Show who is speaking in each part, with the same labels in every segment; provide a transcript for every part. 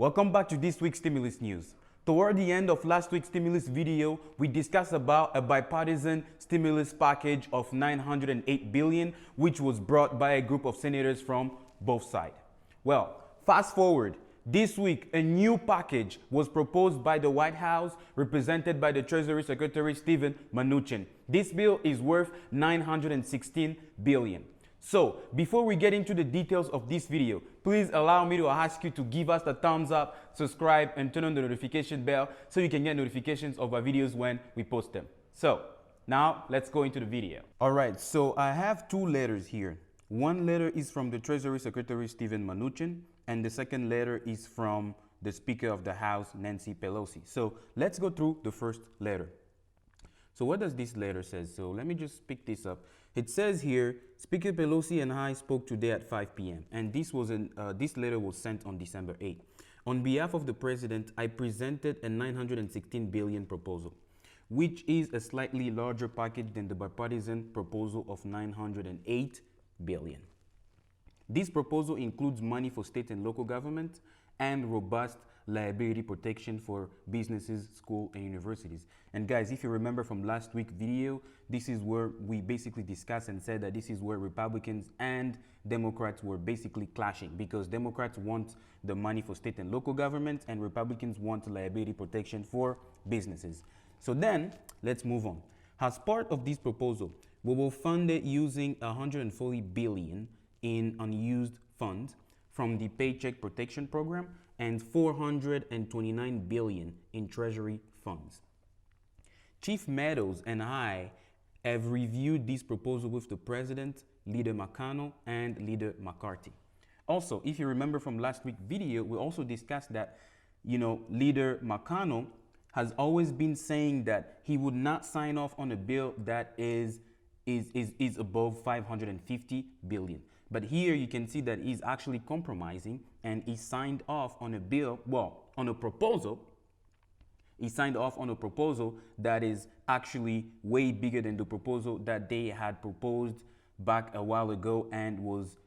Speaker 1: Welcome back to this week's stimulus news. Toward the end of last week's stimulus video, we discussed about a bipartisan stimulus package of $908 billion, which was brought by a group of senators from both sides. Well, fast forward. This week, a new package was proposed by the White House, represented by the Treasury Secretary Steven Mnuchin. This bill is worth $916 billion. So, before we get into the details of this video, please allow me to ask you to give us a thumbs up, subscribe, and turn on the notification bell so you can get notifications of our videos when we post them. So, now let's go into the video. Alright, so I have two letters here. One letter is from the Treasury Secretary Steven Mnuchin, and the second letter is from the Speaker of the House, Nancy Pelosi. So, let's go through the first letter. So what does this letter say? So let me just pick this up. It says here, Speaker Pelosi and I spoke today at 5 p.m. And this letter was sent on December 8th. On behalf of the President, I presented a $916 billion proposal, which is a slightly larger package than the bipartisan proposal of $908 billion. This proposal includes money for state and local government and robust liability protection for businesses, schools, and universities. And guys, if you remember from last week's video, this is where we basically discussed and said that this is where Republicans and Democrats were basically clashing, because Democrats want the money for state and local government and Republicans want liability protection for businesses. So then, let's move on. As part of this proposal, we will fund it using $140 billion in unused funds from the Paycheck Protection Program and $429 billion in Treasury funds. Chief Meadows and I have reviewed this proposal with the President, Leader McConnell, and Leader McCarthy. Also, if you remember from last week's video, we also discussed that, Leader McConnell has always been saying that he would not sign off on a bill that is above $550 billion. But here you can see that he's actually compromising and he signed off on a bill, on a proposal. He signed off on a proposal that is actually way bigger than the proposal that they had proposed back a while ago and was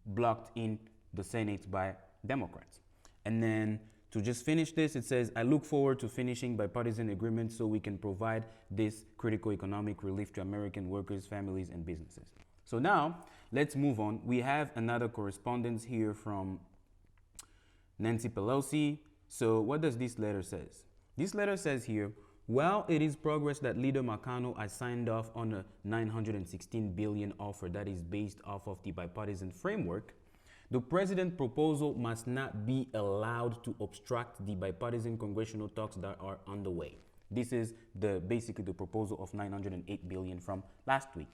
Speaker 1: blocked in the Senate by Democrats. And then to just finish this, it says, I look forward to finishing bipartisan agreements so we can provide this critical economic relief to American workers, families, and businesses. So now, let's move on. We have another correspondence here from Nancy Pelosi. So what does this letter say? This letter says here, while it is progress that Leader McConnell has signed off on a $916 billion offer that is based off of the bipartisan framework, the President's proposal must not be allowed to obstruct the bipartisan congressional talks that are underway. This is basically the proposal of $908 billion from last week.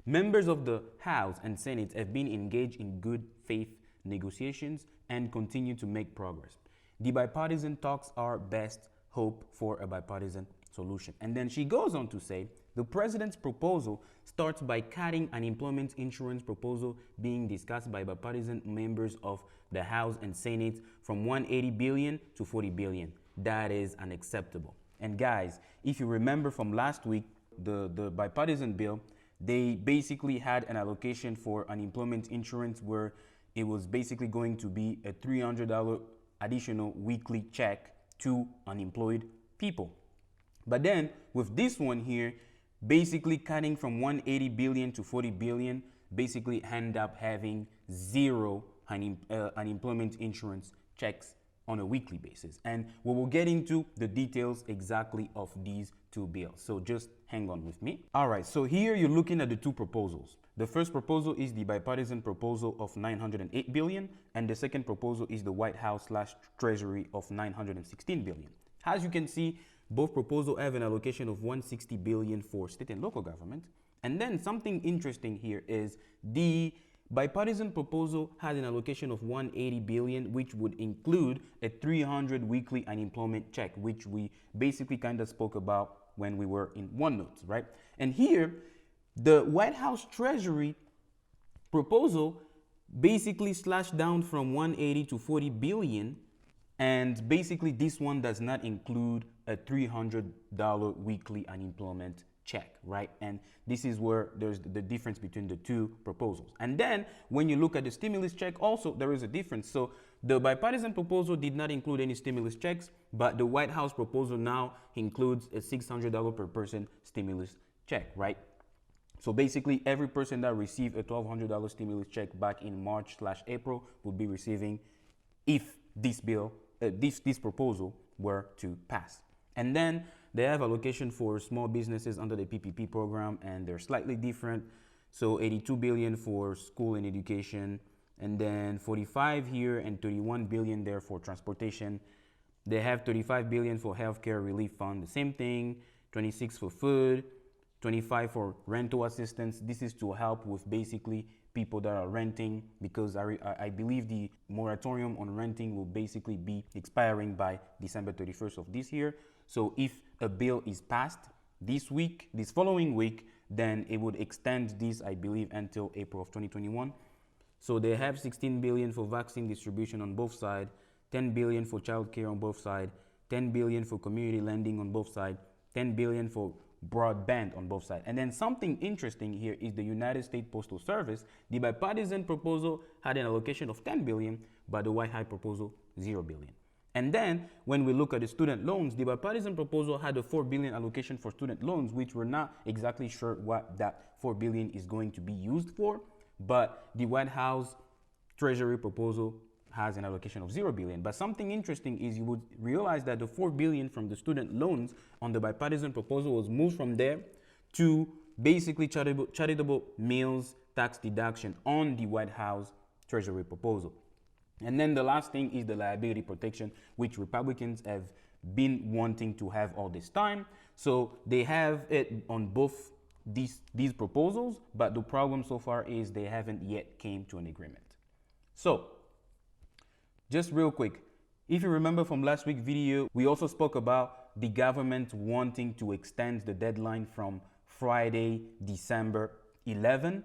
Speaker 1: Members of the House and Senate have been engaged in good faith negotiations and continue to make progress. The bipartisan talks are best hope for a bipartisan solution. And then she goes on to say, the President's proposal starts by cutting unemployment insurance proposal being discussed by bipartisan members of the House and Senate from $180 billion to $40 billion. That is unacceptable. And guys, if you remember from last week, the bipartisan bill, they basically had an allocation for unemployment insurance where it was basically going to be a $300 additional weekly check to unemployed people. But then with this one here, basically cutting from $180 billion to $40 billion, basically end up having zero unemployment insurance checks on a weekly basis. And we will get into the details exactly of these two bills. So just hang on with me. All right, so here you're looking at the two proposals. The first proposal is the bipartisan proposal of $908 billion, and the second proposal is the White House/Treasury of $916 billion. As you can see, both proposals have an allocation of $160 billion for state and local government. And then something interesting here is the bipartisan proposal has an allocation of $180 billion, which would include a 300 weekly unemployment check, which we basically kind of spoke about when we were in OneNote, right? And here, the White House Treasury proposal basically slashed down from 180 to 40 billion, and basically this one does not include a $300 weekly unemployment check, right? And this is where there's the difference between the two proposals. And then when you look at the stimulus check, also there is a difference. So the bipartisan proposal did not include any stimulus checks, but the White House proposal now includes a $600 per person stimulus check, right? So basically, every person that received a $1,200 stimulus check back in March/April would be receiving, if this bill, this proposal were to pass. And then they have allocation for small businesses under the PPP program, and they're slightly different. So 82 billion for school and education, and then 45 here and 31 billion there for transportation. They have 35 billion for healthcare relief fund, the same thing, 26 for food, 25 for rental assistance. This is to help with basically people that are renting, because I believe the moratorium on renting will basically be expiring by December 31st of this year. So if a bill is passed this following week, then it would extend this, I believe, until April of 2021. So they have 16 billion for vaccine distribution on both sides, 10 billion for childcare on both sides, 10 billion for community lending on both sides, 10 billion for broadband on both sides. And then something interesting here is the United States Postal Service. The bipartisan proposal had an allocation of 10 billion, but the White House proposal, 0 billion. And then when we look at the student loans, the bipartisan proposal had a 4 billion allocation for student loans, which we're not exactly sure what that 4 billion is going to be used for. But the White House treasury proposal has an allocation of 0 billion. But something interesting is you would realize that the 4 billion from the student loans on the bipartisan proposal was moved from there to basically charitable meals tax deduction on the White House treasury proposal. And then the last thing is the liability protection, which Republicans have been wanting to have all this time. So they have it on both these proposals, but the problem so far is they haven't yet came to an agreement. So just real quick, if you remember from last week's video, we also spoke about the government wanting to extend the deadline from Friday, December 11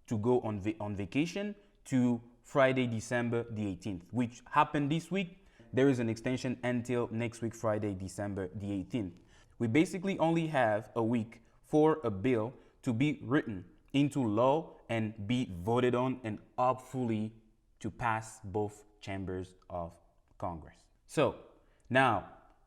Speaker 1: to go on vacation to Friday, December the 18th, which happened this week. There is an extension until next week, Friday, December the 18th. We basically only have a week for a bill to be written into law and be voted on and hopefully to pass both chambers of Congress. So now,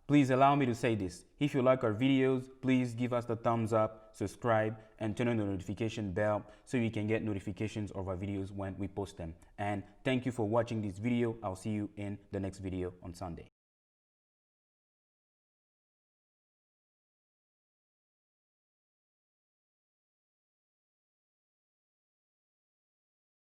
Speaker 1: please allow me to say this. If you like our videos, please give us the thumbs up, subscribe, and turn on the notification bell so you can get notifications of our videos when we post them. And thank you for watching this video. I'll see you in the next video on Sunday.